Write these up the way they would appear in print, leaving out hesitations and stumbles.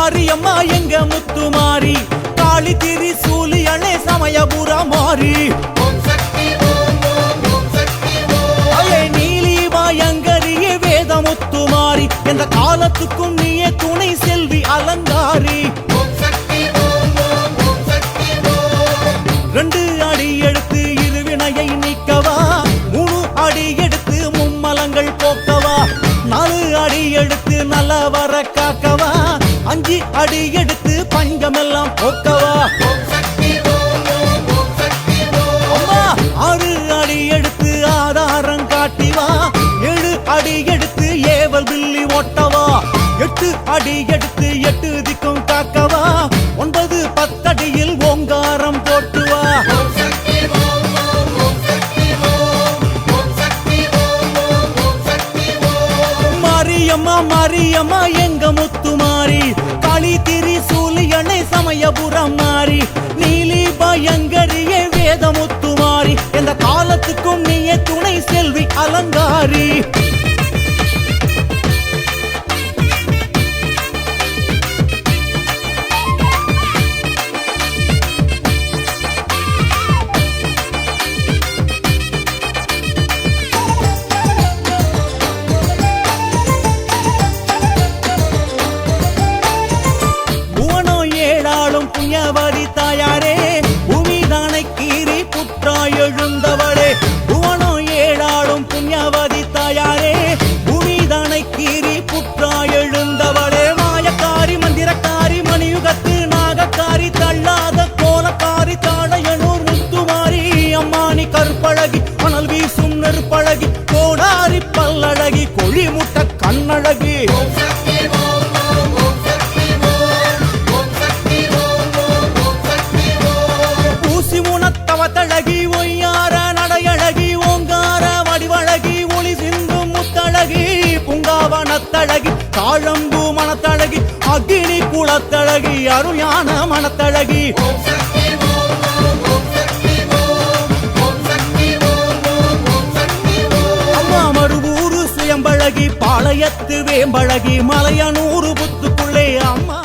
மாரியம்மா எங்க முத்துமாரி காளி திரிசூலியனே சமயபுரம் மாறி நீலி பயங்கரியே வேத முத்துமாரி என்ற காலத்துக்கும் நீயே துணை செல்வி அலங்காரி 2 அடி எடுத்து இருவினையை நீக்கவா 3 அடி எடுத்து மும்மலங்கள் போக்கவா 4 அடி எடுத்து நல்ல வர காக்கவா 5 அடி எடுத்து பஞ்சமெல்லாம் போக்கவா அம்மா 6 அடி எடுத்து ஆதாரம் காட்டிவா 7 அடி எடுத்து ஏவல் வில்லி ஓட்டவா 8 அடி எடுத்து 8 திக்கும் காக்கவா 9 10 அடியில் ஓங்காரம் போட்டுவா மாரியம்மா மாரியம்மா எங்க முத்துமாரி காளி திரிசூலியனே சமயபுரம் மாறி நீலி பயங்கரியே வேத முத்துமாரி எந்த காலத்துக்கும் நீயே துணை செல்வி அலங்காரி புண்ணியவதி தாயாரே பூமிதானை கீறி புற்றாய் எழுந்தவளே புவனோ ஏழாடும் புண்ணியவதி தாயாரே பூமிதானை கீறி புற்றாய் எழுந்தவளே மாயக்காரி மந்திரக்காரி மணியுகத்து நாகக்காரி தள்ளாத கோலக்காரி தாழையனூர் முத்துமாரி அம்மானி கருப்பழகி மணல் வீசும் நெருப்பழகி கோடாரி பல்லழகி கொழிமுட்ட கண்ணழகி தழகி ஒய்யார நடையழகி ஓங்கார வடிவழகி ஒளி சிந்தும் முத்தழகி புங்காவனத்தழகி தாழம்பூ மனத்தழகி அக்னி குளத்தழகி அருஞான மனத்தழகி அம்மா மறுபூரு சுயம்பழகி பாளையத்து வேம்பழகி மலையனூறு புத்துக்குள்ளே அம்மா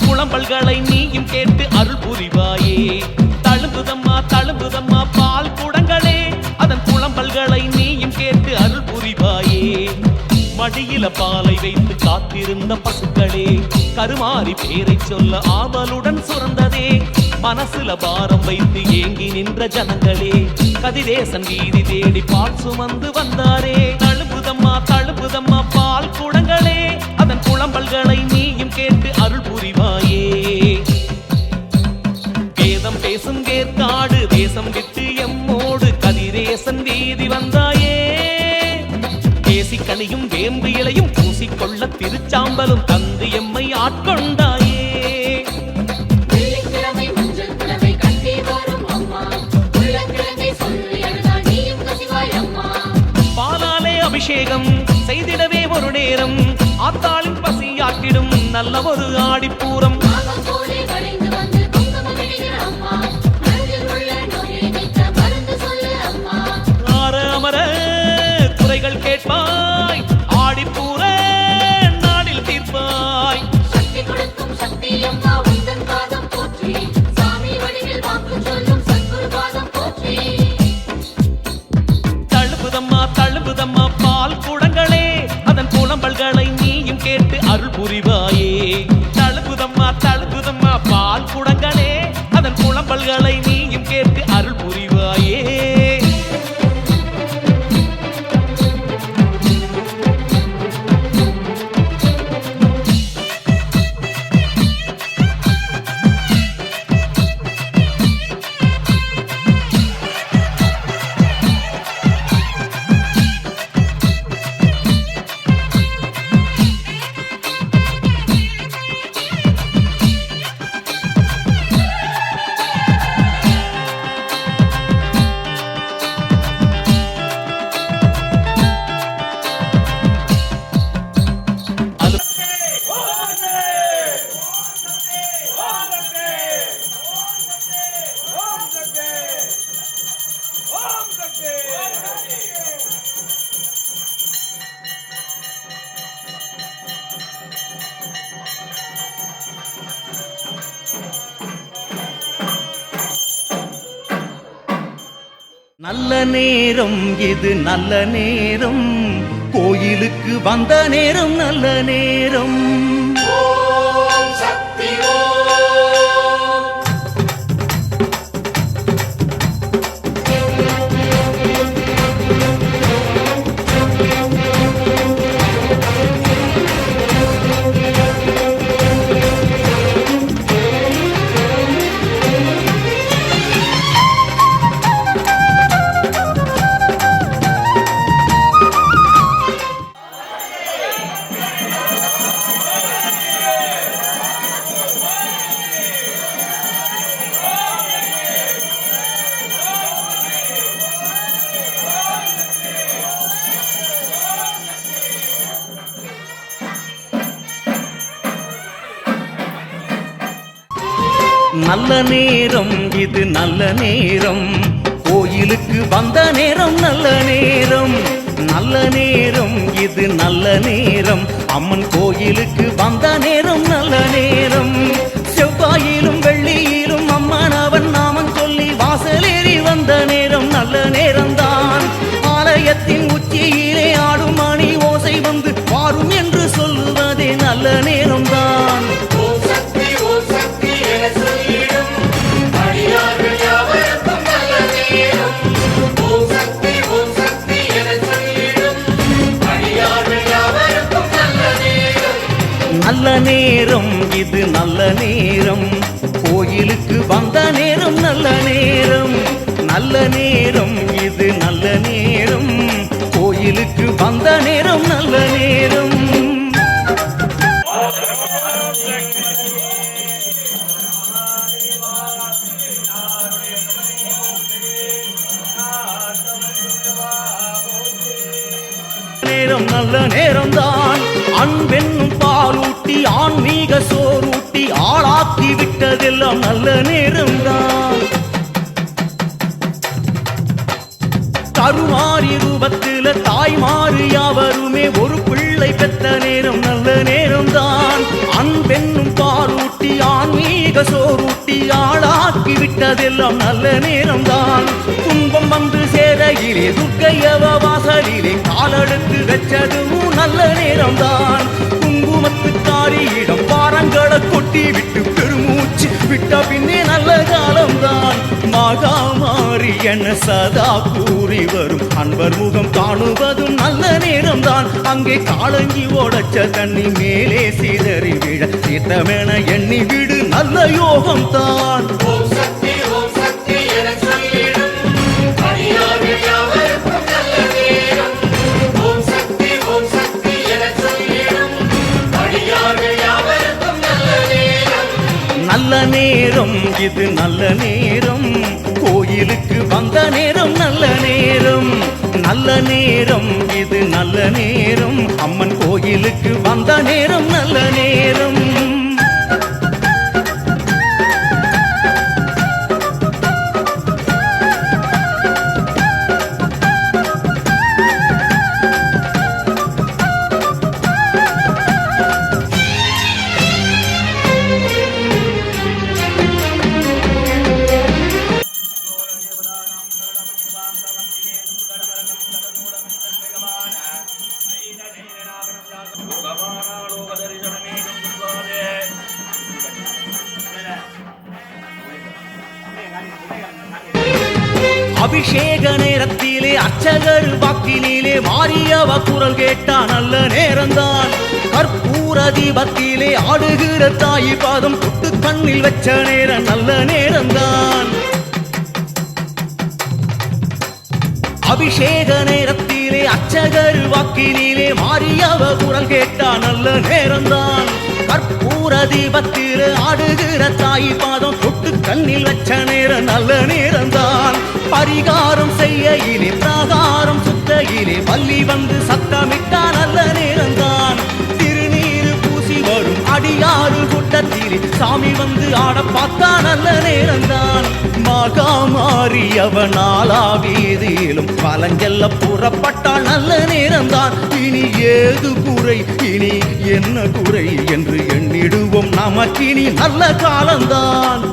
புலம்பல்களை நீயும் கேட்டு அருள் புரிவாயே தழும்புதம்மா தழும்புதம்மா பால் குடங்களே அதன் புலம்பல்களை நீயும் கேட்டு அருள் புரிவாயே மடியில பாலை வைத்து காத்திருந்த பசுக்களே கருமாறி பேரை சொல்ல ஆவலுடன் சுரந்ததே மனசுல பாரம் வைத்து ஏங்கி நின்ற ஜனங்களே கதிரேசன் வீதி தேடி பால் சுமந்து வந்தாரே தழும்புதம்மா பால் குடங்களே அதன் புலம்பல்களை நீயும் கேட்டு அருள் புரிவாயே வேதம் பேசும் கேற்காடு தேசம் விட்டு வேம்பு இலையும் பூசிக்கொள்ள திருச்சாம்பலும் தந்து எம்மை ஆட்கொண்டாயே. பாலாலே அபிஷேகம் செய்திடவே ஒரு நேரம் ஆத்தாளின் பசியாக்கிடும் நல்ல ஒரு ஆடிப்பூரம். அமர குறைகள் கேட்பாய் ஆடிப்பூர நாடில் தீர்ப்பாய். தழும்புதம்மா தழும்புதம்மா பால் குடங்களே அதன் புலம்பல்களை நீயும் கேட்டு அருள் புரிவாயே. தழும்புதம்மா தழும்புதம்மா பால் குடங்களே அதன் புலம்பல்களை நீயும் கேட்டு அருள் புரிவாயே. நல்ல நேரம் இது நல்ல நேரம் கோயிலுக்கு வந்த நேரம் நல்ல நேரம். நல்ல நேரம் இது நல்ல நேரம் கோயிலுக்கு வந்த நேரம் நல்ல நேரம். நல்ல நேரம் இது நல்ல நேரம் அம்மன் கோயிலுக்கு வந்த நேரம் நல்ல நேரம். செவ்வாயிலும் வெள்ளியிலும் அம்மன் அவன் நாமம் சொல்லி வாசலேறி வந்த நேரம் நல்ல நேரம்தான். ஆலயத்தின் உச்சியிலே ஆடும் மணி ஓசை வந்து வாரும் என்று சொல்லுவதே நல்ல நேரம்தான். நல்ல நேரம் இது நல்ல நேரம் கோயிலுக்கு வந்த நேரம் நல்ல நேரம். நல்ல நேரம் இது நல்ல நேரம் கோயிலுக்கு வந்த நேரம் நல்ல நேரம். நேரம் நல்ல நேரம்தான் அன்பென்னும் பாலூட்டி ஆன்மீக சோறூட்டி ஆளாக்கி விட்டதெல்லாம் நல்ல நேரம்தான். கருமாறி ரூபத்தில தாய்மாறு யாவருமே ஒரு பிள்ளை பெற்ற நேரம் நல்ல நேரம்தான். அன்பென்னும் பாலூட்டி ஆன்மீக சோறூட்டி ஆளாக்கி விட்டதெல்லாம் நல்ல நேரம்தான். துன்பம் வந்து சேரையிலே துர்க்கையவ வாசலிலே காலெடுத்து வச்சதும் நல்ல நேரம்தான். குங்குமத்துக்காரியிடம் பாரங்களை கொட்டி விட்டு பெருமூச்சு விட்ட பின்னே நல்ல காலம்தான். மாகாமாறி என சதா கூறி வரும் அன்பர் முகம் காணுவதும் நல்ல நேரம்தான். அங்கே காலங்கி ஓடச்ச தண்ணி மேலே சீதறி விழ சீத்தமென எண்ணி விடு நல்ல யோகம்தான். நேரம் இது நல்ல நேரம் கோயிலுக்கு வந்த நேரம் நல்ல நேரம் நல்ல நேரம் இது நல்ல நேரம் அம்மன் கோயிலுக்கு வந்த நேரம் நல்ல நேரம் அபிஷேக நேரத்திலே அர்ச்சகர் வாக்கினிலே மாரியவ குரல் கேட்டா நல்ல நேரம்தான் கற்பூர தீபத்திலே ஆடுகிற தாயி பாதம் தொட்டு கண்ணில் வச்ச நேரம் நல்ல நேரம்தான் அபிஷேக நேரத்திலே அர்ச்சகர் வாக்கினிலே மாரியவ குரல் கேட்டா நல்ல நேரம்தான் கற்பூர தீபத்திலே ஆடுகிற தாயி பாதம் தொட்டு கண்ணில் வச்ச நேரம் நல்ல நேரம்தான் பரிகாரம் செய்ய இனி பிரகாரம் சுத்த இனி பள்ளி வந்து சத்தமிட்டா நல்ல நேரம்தான் திருநீரு பூசி வரும் அடியாறு கூட்டத்திலே சாமி வந்து ஆட பார்த்தா நல்ல நேரம்தான் மகாமாரியவ நாளா வீதியிலும் பலங்கெல்ல புறப்பட்டா நல்ல நேரம்தான் இனி ஏது குறை இனி என்ன குறை என்று எண்ணிடுவோம் நமக்கினி நல்ல காலம்தான்